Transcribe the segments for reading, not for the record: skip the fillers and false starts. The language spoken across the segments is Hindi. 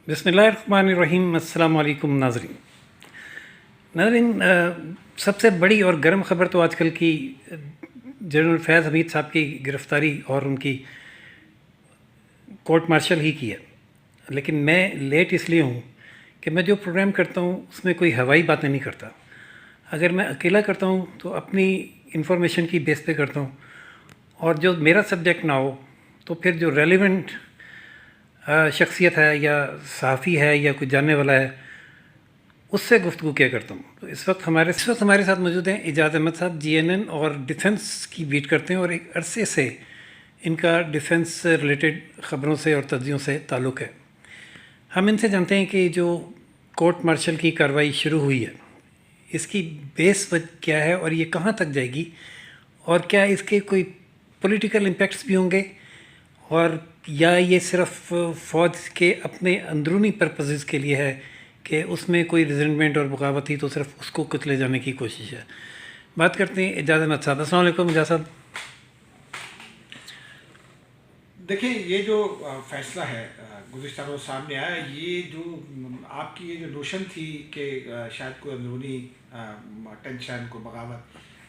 बिस्मिल्लाहिर्रहमानिर्रहीम। अस्सलाम वालेकुम नाज़रीन। सबसे बड़ी और गर्म ख़बर तो आजकल की जनरल फैज़ हमीद साहब की गिरफ़्तारी और उनकी कोर्ट मार्शल ही की है। लेकिन मैं लेट इसलिए हूँ कि मैं जो प्रोग्राम करता हूँ उसमें कोई हवाई बातें नहीं करता। अगर मैं अकेला करता हूँ तो अपनी इंफॉर्मेशन की बेस पे करता हूँ, और जो मेरा सब्जेक्ट ना हो तो फिर जो रेलिवेंट शख्सियत है या सहाफ़ी है या कोई जानने वाला है उससे गुफ्तगू किया करता हूँ। तो इस वक्त हमारे साथ मौजूद हैं इजाज़ अहमद साहब, GNN और डिफेंस की बीट करते हैं और एक अरसे से इनका डिफेंस से रिलेटेड ख़बरों से और तज्ज़ियों से ताल्लुक़ है। हम इनसे जानते हैं कि जो कोर्ट मार्शल की कार्रवाई शुरू हुई है इसकी बेस क्या है और ये कहाँ तक जाएगी, और क्या इसके कोई पॉलिटिकल इम्पैक्ट्स भी होंगे, और या ये सिर्फ फ़ौज के अपने अंदरूनी पर्पसेस के लिए है कि उसमें कोई रिजेंटमेंट और बगावत थी तो सिर्फ उसको कुचले जाने की कोशिश है। बात करते हैं इजाज़ अहमद साहब। अस्सलाम वालेकुम इजाज़ साहब। देखिए, ये जो फैसला है गुज़िश्ता रोज़ सामने आया, ये जो आपकी ये जो नोशन थी कि शायद कोई अंदरूनी टेंशन, कोई बगावत,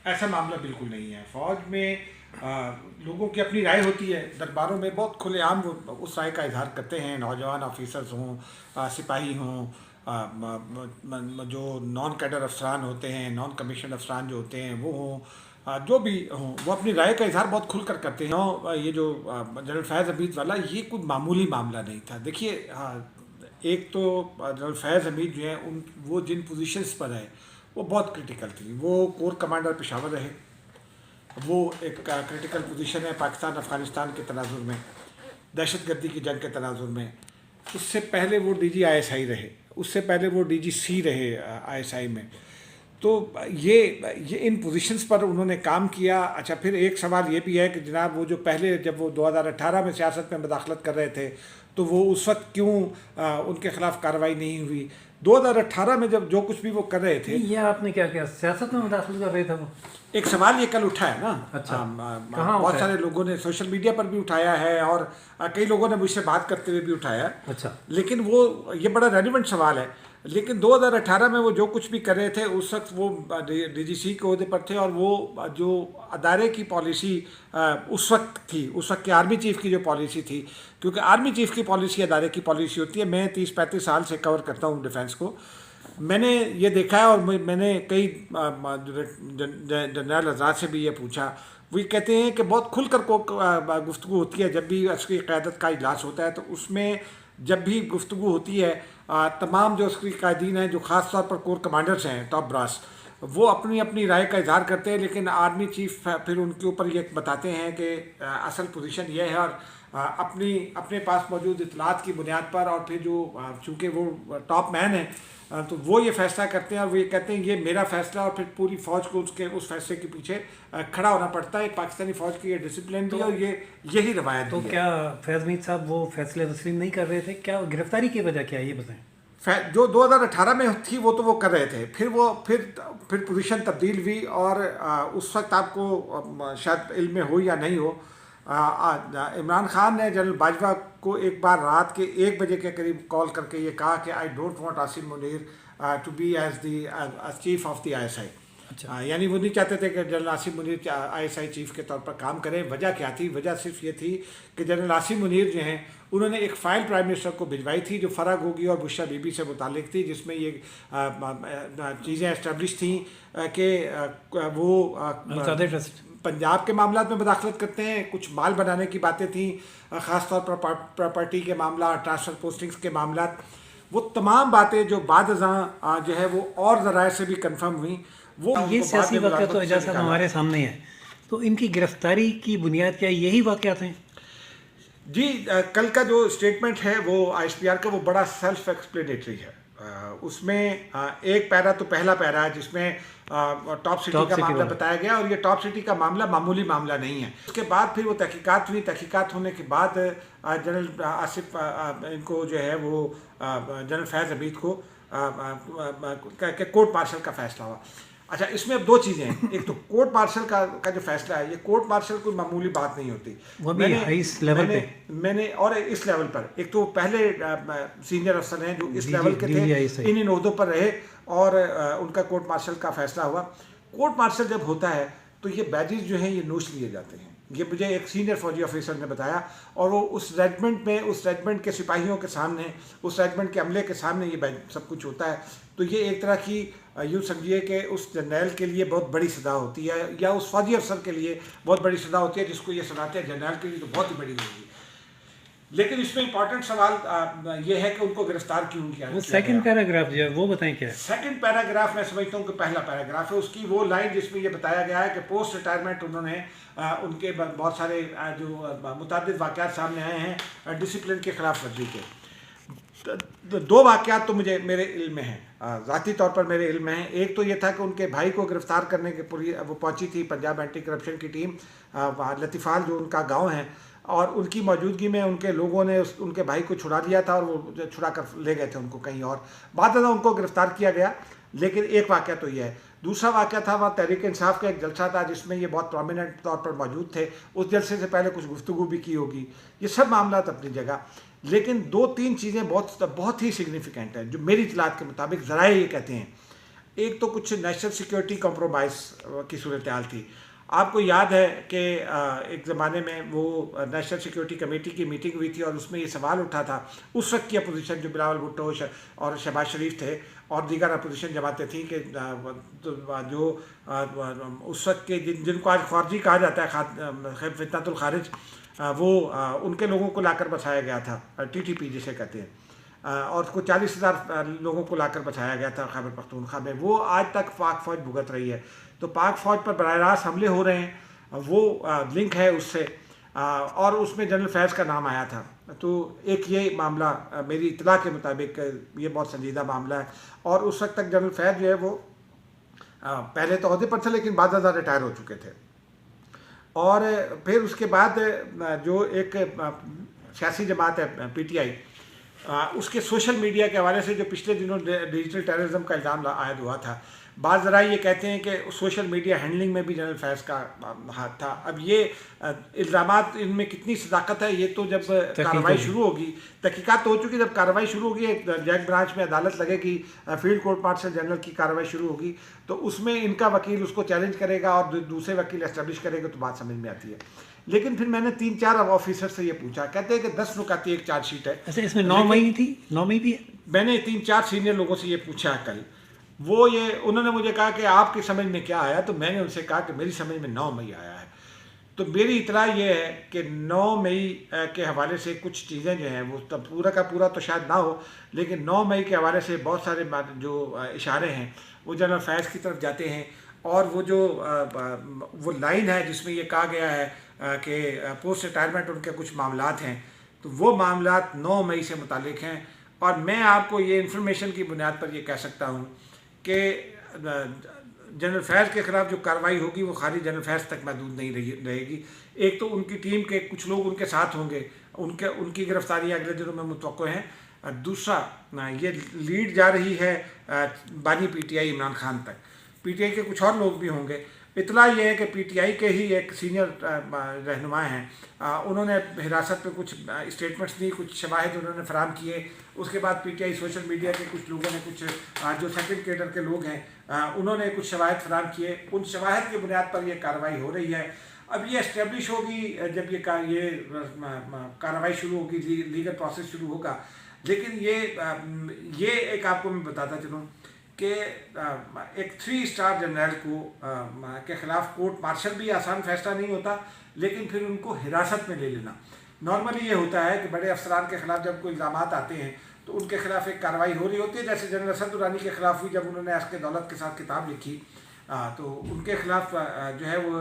ऐसा मामला बिल्कुल नहीं है। फ़ौज में लोगों की अपनी राय होती है, दरबारों में बहुत खुलेआम वो उस राय का इजहार करते हैं। नौजवान ऑफिसर्स हों, सिपाही हों, जो नॉन कैडर अफसरान होते हैं, नॉन कमीशन अफसरान जो होते हैं वो हों, जो भी हों, वो अपनी राय का इजहार बहुत खुल कर करते हैं। ये जो जनरल फैज़ हमीद वाला, ये कोई मामूली मामला नहीं था। देखिए, एक तो जनरल फैज़ हमीद जो है उन वो जिन पोजीशंस पर है वो बहुत क्रिटिकल थी। वो कोर कमांडर पेशावर रहे, वो एक क्रिटिकल पोजीशन है पाकिस्तान अफ़गानिस्तान के तनाजुर में, दहशतगर्दी की जंग के तनाजुर में। उससे पहले वो DG ISI रहे, उससे पहले वो DGC रहे ISI में। तो ये इन पोजीशंस पर उन्होंने काम किया। अच्छा, फिर एक सवाल ये भी है कि जनाब वो जो पहले जब वो 2018 में सियासत में मुदाखलत कर रहे थे तो वो उस वक्त क्यों उनके खिलाफ कार्रवाई नहीं हुई? 2018 में जब जो कुछ भी वो कर रहे थे, ये आपने क्या किया, सियासत में मुदाखलत कर रहे थे वो? एक सवाल ये कल उठा है ना। अच्छा, कहाँ बहुत उठा सारे है? लोगों ने सोशल मीडिया पर भी उठाया है और कई लोगों ने मुझसे बात करते हुए भी उठाया। अच्छा। लेकिन वो ये बड़ा रेलिवेंट सवाल है। लेकिन 2018 में वो जो कुछ भी कर रहे थे उस वक्त वो DGC के ओहदे पर थे, और वो जो अदारे की पॉलिसी उस वक्त थी, उस वक्त की आर्मी चीफ की जो पॉलिसी थी, क्योंकि आर्मी चीफ की पॉलिसी अदारे की पॉलिसी होती है। मैं 30-35 साल से कवर करता हूँ डिफेंस को। मैंने ये देखा है और मैंने कई जनरल हजरात से भी ये पूछा। वो ये कहते हैं कि बहुत खुलकर को गुफ्तगू होती है जब भी अस्करी क़यादत का इजलास होता है। तो उसमें जब भी गुफ्तगू होती है, तमाम जो अस्करी कायदीन हैं, जो ख़ास तौर पर कोर कमांडर्स हैं, टॉप ब्रास, वो अपनी अपनी राय का इजहार करते हैं। लेकिन आर्मी चीफ फिर उनके ऊपर ये बताते हैं कि असल पोजीशन ये है, और अपने पास मौजूद इतलात की बुनियाद पर, और फिर जो चूँकि वो टॉप मैन है तो वो ये फैसला करते हैं, और वो ये कहते हैं ये मेरा फैसला, और फिर पूरी फ़ौज को उसके उस फैसले के पीछे खड़ा होना पड़ता है। पाकिस्तानी फ़ौज की ये डिसिप्लिन भी है और यही रवायत तो भी है। क्या फैज़ हमीद साहब वो फैसले तस्लीम नहीं कर रहे थे? क्या गिरफ्तारी की वजह क्या है, ये बताएं। जो 2018 में थी वो तो वो कर रहे थे, फिर पोजीशन तब्दील हुई, और उस वक्त आपको शायद इल्म में हो या नहीं हो, इमरान खान ने जनरल बाजवा को एक बार रात के 1 बजे के करीब कॉल करके ये कहा कि I don't want Asim Munir to be as the chief of the ISI। अच्छा। यानी वो नहीं चाहते थे कि general Asim Munir ISI chief के तौर पर काम करें। वजह क्या थी? वजह सिर्फ ये थी कि जनरल आसिम मुनीर जो हैं उन्होंने एक फ़ाइल प्राइम मिनिस्टर को भिजवाई थी जो फ़राग होगी और बुशरा बीबी से मुतालिक थी, जिसमें ये चीज़ें इस्टेब्लिश थी कि वो ट्रस्ट पंजाब के मामला में मुदाखलत करते हैं। कुछ माल बनाने की बातें थी, ख़ास तौर पर प्रॉपर्टी के मामला, ट्रांसफ़र पोस्टिंग्स के मामला। वो तमाम बातें जो बाद जो है वो और ज़राए से भी कंफर्म हुई। वो ये सियासी वाक़या तो एजाज़ साहब हमारे सामने है, तो इनकी गिरफ्तारी की बुनियाद क्या यही वाक़यात हैं? जी, कल का जो स्टेटमेंट है वो ISPR का वो बड़ा सेल्फ एक्सप्लेनेटरी है। उसमें एक पैरा तो पहला पैरा है जिसमें टॉप सिटी का मामला बताया गया, और ये टॉप सिटी का मामला मामूली मामला नहीं है। उसके बाद फिर वो तहकीकात हुई। तहकीकात होने के बाद जनरल आसिफ इनको जो है वो जनरल फैज़ हमीद को कोर्ट मार्शल का फैसला हुआ। अच्छा, इसमें अब दो चीज़ें हैं। एक तो कोर्ट मार्शल का जो फैसला है, ये कोर्ट मार्शल कोई मामूली बात नहीं होती। वो भी हाईएस्ट लेवल पे। मैंने और इस लेवल पर, एक तो पहले सीनियर अफसर हैं जो इस लेवल के थे, DGI इन ओहदों पर रहे और उनका कोर्ट मार्शल का फैसला हुआ। कोर्ट मार्शल जब होता है तो ये बैजेस जो हैं ये नोश लिए जाते हैं। ये मुझे एक सीनियर फौजी ऑफिसर ने बताया, और वो उस रेजिमेंट में, उस रेजिमेंट के सिपाहियों के सामने, उस रेजिमेंट के अमले के सामने ये सब कुछ होता है। तो ये एक तरह की यूँ समझिए कि उस जनरल के लिए बहुत बड़ी सज़ा होती है, या उस फौजी अफसर के लिए बहुत बड़ी सज़ा होती है, जिसको ये सुनाते हैं जनरल के लिए तो बहुत ही बड़ी होगी। लेकिन इसमें इंपॉर्टेंट सवाल ये है कि उनको गिरफ्तार क्यों किया। वो सेकंड पैराग्राफ जो है वो बताएं क्या है? सेकंड पैराग्राफ मैं समझता हूँ कि पहला पैराग्राफ है, उसकी वो लाइन जिसमें ये बताया गया है कि पोस्ट रिटायरमेंट उन्होंने उनके बहुत सारे जो मुतादिद वाक़यात सामने आए हैं डिसिप्लिन के खिलाफ वर्जी के। दो वाक़यात तो मेरे इल्म में हैं, ज़ाती तौर पर मेरे इल्म में हैं। एक तो ये था कि उनके भाई को गिरफ़्तार करने के पूरी वो पहुंची थी पंजाब एंटी करप्शन की टीम लतीफ़ाल, जो उनका गांव है, और उनकी मौजूदगी में उनके लोगों ने उनके भाई को छुड़ा लिया था, और वो छुड़ा कर ले गए थे उनको कहीं और। बाद में उनको गिरफ़्तार किया गया। लेकिन एक वाक़या तो ये है। दूसरा वाक़या था, वहाँ तहरीक इंसाफ का एक जलसा था जिसमें ये बहुत प्रोमिनेंट तौर पर मौजूद थे। उस जलसे से पहले कुछ गुफ्तगू भी की होगी। ये सब मामला अपनी जगह, लेकिन दो तीन चीज़ें बहुत ही सिग्निफिकेंट हैं जो मेरी इतलात के मुताबिक ज़राए ये कहते हैं। एक तो कुछ नेशनल सिक्योरिटी कॉम्प्रोमाइज़ की सूरत हाल थी। आपको याद है कि एक ज़माने में वो नेशनल सिक्योरिटी कमेटी की मीटिंग हुई थी, और उसमें ये सवाल उठा था, उस वक्त की अपोजिशन जो बिलावल भुट्टो और शहबाज शरीफ थे और दीगर अपोजिशन जमातें थी, कि जो उस वक्त के जिनको आज खारजी कहा जाता है, फितनतुल खारिज, वो उनके लोगों को लाकर बसाया गया था, TTP जिसे कहते हैं, और कुछ 40,000 लोगों को लाकर बचाया गया था खैबर पख्तूनख्वा में। वो आज तक पाक फ़ौज भुगत रही है। तो पाक फ़ौज पर बराह रास्त हमले हो रहे हैं, वो लिंक है उससे, और उसमें जनरल फैज़ का नाम आया था। तो एक ये मामला मेरी इत्तला के मुताबिक ये बहुत संजीदा मामला है। और उस वक्त तक जनरल फैज़ जो है वो पहले तो ओहदे पर थे, लेकिन बाद में रिटायर हो चुके थे। और फिर उसके बाद जो एक सियासी जमात है PTI, उसके सोशल मीडिया के हवाले से जो पिछले दिनों डिजिटल टेररिज्म का इल्ज़ाम आयद हुआ था, बाज़ ज़रा ये कहते हैं कि सोशल मीडिया हैंडलिंग में भी जनरल फैज़ का हाथ था। अब ये इल्ज़ामात, इनमें कितनी सदाकत है ये तो जब कार्रवाई शुरू होगी, तहकीकात तो हो चुकी, जब कार्रवाई शुरू होगी, एक जैक ब्रांच में अदालत लगेगी, फील्ड कोर्ट मार्शल जनरल की कार्रवाई शुरू होगी, तो उसमें इनका वकील उसको चैलेंज करेगा और दूसरे वकील एस्टेब्लिश करेगा, तो बात समझ में आती है। लेकिन फिर मैंने 3-4 ऑफिसर से ये पूछा, कहते हैं कि 10 नुकाती एक चार्जशीट है। अच्छा, इसमें 9 मई थी, 9 मई भी है? मैंने 3-4 सीनियर लोगों से ये पूछा कल, उन्होंने मुझे कहा कि आपकी समझ में क्या आया, तो मैंने उनसे कहा कि मेरी समझ में 9 मई आया है। तो मेरी इतला ये है कि 9 मई के हवाले से कुछ चीज़ें जो हैं वो तब पूरा का पूरा तो शायद ना हो, लेकिन 9 मई के हवाले से बहुत सारे जो इशारे हैं वो जनरल फैज़ की तरफ जाते हैं। और वो लाइन है जिसमें ये कहा गया है कि पोस्ट रिटायरमेंट उनके कुछ मामलात हैं, तो वो मामलात 9 मई से मुतालिक हैं। और मैं आपको ये इन्फॉर्मेशन की बुनियाद पर ये कह सकता हूँ कि जनरल फैज़ के ख़िलाफ़ जो कार्रवाई होगी वो खाली जनरल फैज़ तक महदूद नहीं रहेगी। एक तो उनकी टीम के कुछ लोग उनके साथ होंगे, उनकी गिरफ्तारी अगले दिनों में मुतवक्को हैं। दूसरा, ये लीड जा रही है बानी PTI इमरान खान तक, PTI के कुछ और लोग भी होंगे। इतला ये है कि PTI के ही एक सीनियर रहनुमा हैं, उन्होंने हिरासत में कुछ स्टेटमेंट्स दी, कुछ शवाहिद उन्होंने फराम किए। उसके बाद PTI सोशल मीडिया के कुछ लोगों ने, कुछ जो सेकंड कैडर के लोग हैं, उन्होंने कुछ शवाहिद फराम किए। उन शवाहिद की बुनियाद पर यह कार्रवाई हो रही है। अब ये इस्टेब्लिश होगी जब ये कार्रवाई शुरू होगी, लीगल प्रोसेस शुरू होगा। लेकिन ये एक आपको मैं बताता चलूँ कि एक 3 स्टार जनरल के ख़िलाफ़ कोर्ट मार्शल भी आसान फैसला नहीं होता, लेकिन फिर उनको हिरासत में ले लेना। नॉर्मली ये होता है कि बड़े अफसरान के ख़िलाफ़ जब कोई इल्ज़ामात आते हैं तो उनके ख़िलाफ़ एक कार्रवाई हो रही होती है, जैसे जनरल असद दुरानी के ख़िलाफ़ हुई जब उन्होंने एस के दौलत के साथ किताब लिखी, तो उनके ख़िलाफ़ जो है वो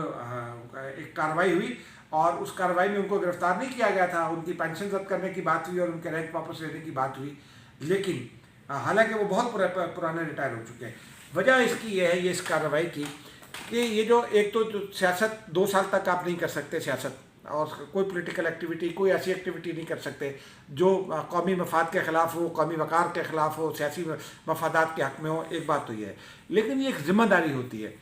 एक कार्रवाई हुई, और उस कार्रवाई में उनको गिरफ़्तार नहीं किया गया था। उनकी पेंशन जब्त करने की बात हुई और उनके रैंक वापस लेने की बात हुई, लेकिन हालांकि वो बहुत पुराने रिटायर हो चुके हैं। वजह इसकी ये है, इस कार्रवाई की, कि ये जो एक तो सियासत 2 साल तक आप नहीं कर सकते सियासत, और कोई पॉलिटिकल एक्टिविटी, कोई ऐसी एक्टिविटी नहीं कर सकते जो कौमी मफाद के ख़िलाफ़ हो, कौमी वक़ार के ख़िलाफ़ हो, सियासी मफादात के हक़ में हो। एक बात तो ये है, लेकिन ये एक ज़िम्मेदारी होती है।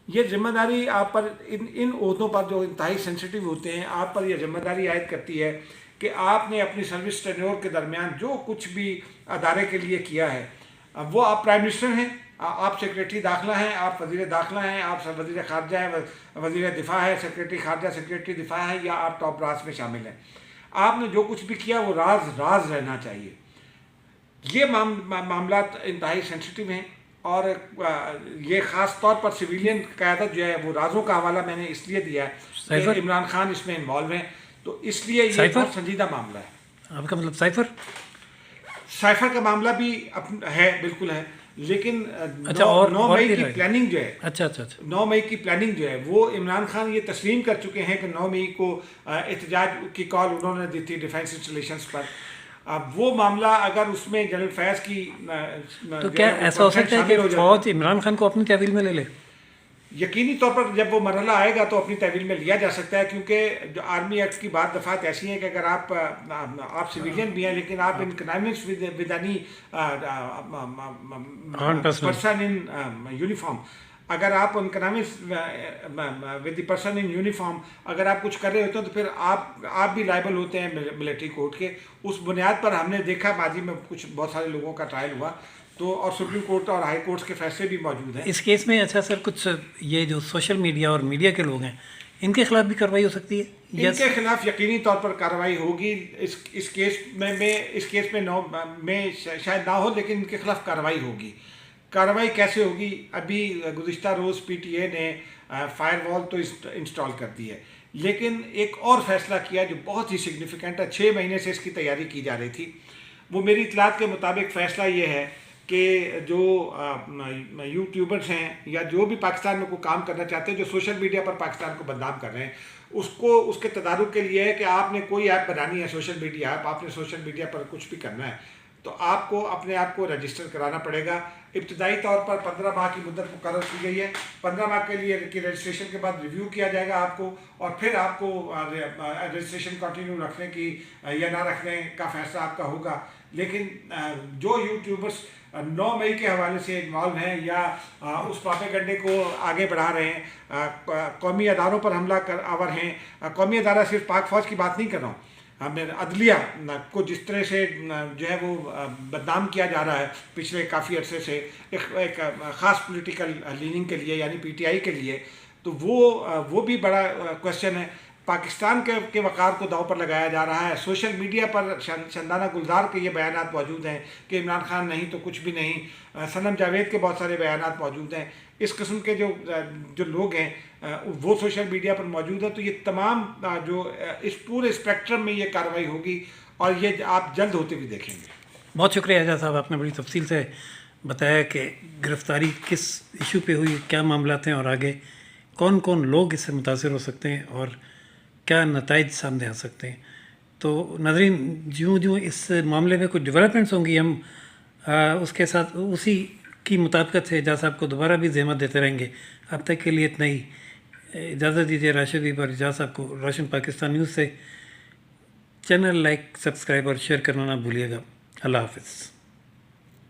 ये जिम्मेदारी आप पर इन ओहदों पर जो इंतहाई सेंसिटिव होते हैं, आप पर यह जिम्मेदारी आयद करती है कि आपने अपनी सर्विस टेन्योर के दरमियान जो कुछ भी अदारे के लिए किया है, वो आप प्राइम मिनिस्टर हैं, आप सेक्रेटरी दाखिला हैं, आप वज़ीर दाखिला हैं, आप वज़ीर ख़ारजा हैं, वज़ीर दिफा है, सेक्रेटरी ख़ारजा, सेक्रेटरी दिफा है, या आप टॉप ब्रास में शामिल हैं। आपने जो कुछ भी किया वो राज रहना चाहिए। ये मामला इंतहाई सेंसिटिव हैं, और ये ख़ास तौर पर सिविलियन क़यादत जो है वो राज़ों का हवाला मैंने इसलिए दिया है कि इमरान खान इसमें इन्वॉल्व हैं, तो इसलिए ये बहुत संजीदा मामला है। आपका मतलब साइफर का मामला भी है, बिल्कुल है, लेकिन अच्छा, 9 मई की प्लानिंग जो है, अच्छा 9 मई की प्लानिंग जो है वो इमरान खान ये तस्लीम कर चुके हैं कि 9 मई को एहतजाज की कॉल उन्होंने दी थी डिफेंस इंस्टॉलेशंस पर। अब वो मामला अगर उसमें जनरल फैज़ की तो क्या ऐसा हो सकता है कि फौज इमरान खान को अपनी तहवील में ले ले? यकीनी तौर पर जब वो मरहला आएगा तो अपनी तहवील में लिया जा सकता है, क्योंकि जो आर्मी एक्ट की बात दफ़ात ऐसी है कि अगर आप सिविलियन भी हैं, लेकिन आप इन convince with any person in uniform, अगर आप उन convince with the person in uniform अगर आप कुछ कर रहे होते हैं तो फिर आप भी लायबल होते हैं मिलिट्री कोर्ट के। उस बुनियाद पर हमने देखा माजी में कुछ बहुत सारे लोगों का ट्रायल हुआ, तो और सुप्रीम कोर्ट और हाई कोर्ट्स के फैसले भी मौजूद हैं इस केस में। अच्छा सर, कुछ ये जो सोशल मीडिया और मीडिया के लोग हैं, इनके खिलाफ भी कार्रवाई हो सकती है? इनके खिलाफ यकीनी तौर पर कार्रवाई होगी। इस केस में 9 में शायद ना हो, लेकिन इनके खिलाफ कार्रवाई होगी। कार्रवाई कैसे होगी? अभी गुज़िश्ता रोज़ PTA ने फायरवॉल तो इंस्टॉल कर दी है, लेकिन एक और फैसला किया जो बहुत ही सिग्निफिकेंट है। 6 महीने से इसकी तैयारी की जा रही थी। वो मेरी इतलात के मुताबिक फ़ैसला ये है कि जो यूट्यूबर्स हैं या जो भी पाकिस्तान में कोई काम करना चाहते हैं, जो सोशल मीडिया पर पाकिस्तान को बदनाम कर रहे हैं, उसको उसके तदारुक के लिए है कि आपने कोई ऐप बनानी है, सोशल मीडिया ऐप, आपने सोशल मीडिया पर कुछ भी करना है तो आपको अपने आप को रजिस्टर कराना पड़ेगा। इब्तदाई तौर पर 15 माह की मुद्दत मुकर्रर की गई है। 15 माह के लिए की रजिस्ट्रेशन के बाद रिव्यू किया जाएगा आपको, और फिर आपको रजिस्ट्रेशन कंटिन्यू रखने की या ना रखने का फैसला आपका होगा। लेकिन जो यूट्यूबर्स 9 मई के हवाले से इन्वॉल्व हैं या उस प्रोपेगेंडे को आगे बढ़ा रहे हैं, कौमी अदारों पर हमला आवर हैं, कौमी अदारा सिर्फ पाक फ़ौज की बात नहीं कर रहा हूँ, हमें अदलिया को जिस तरह से जो है वो बदनाम किया जा रहा है पिछले काफ़ी अरसे से एक ख़ास पॉलिटिकल लीनिंग के लिए, यानी PTI के लिए, तो वो भी बड़ा क्वेश्चन है। पाकिस्तान के वक़ार को दांव पर लगाया जा रहा है। सोशल मीडिया पर शंदाना गुलजार के ये बयानात मौजूद हैं कि इमरान खान नहीं तो कुछ भी नहीं। सनम जावेद के बहुत सारे बयानात मौजूद हैं। इस किस्म के जो लोग हैं वो सोशल मीडिया पर मौजूद है। तो ये तमाम जो इस पूरे स्पेक्ट्रम में ये कार्रवाई होगी और ये आप जल्द होते हुए देखेंगे। बहुत शुक्रिया एजाज साहब, आपने बड़ी तफसील से बताया कि गिरफ़्तारी किस इशू पे हुई, क्या मामला हैं और आगे कौन कौन लोग इससे मुतासिर हो सकते हैं और क्या नताइज सामने आ सकते हैं। तो नाज़रीन, ज्यों इस मामले में कुछ डेवलपमेंट्स होंगी, हम उसके साथ उसी की मुताबिकत से एजाज साहब को दोबारा भी ज़हमत देते रहेंगे। अब तक के लिए इतना ही। इजाज़त दीजिए राशिद भी, और एजाज साहब को रोशन पाकिस्तान न्यूज़ से। चैनल लाइक, सब्सक्राइब और शेयर करना ना भूलिएगा। अल्लाह हाफ़िज़।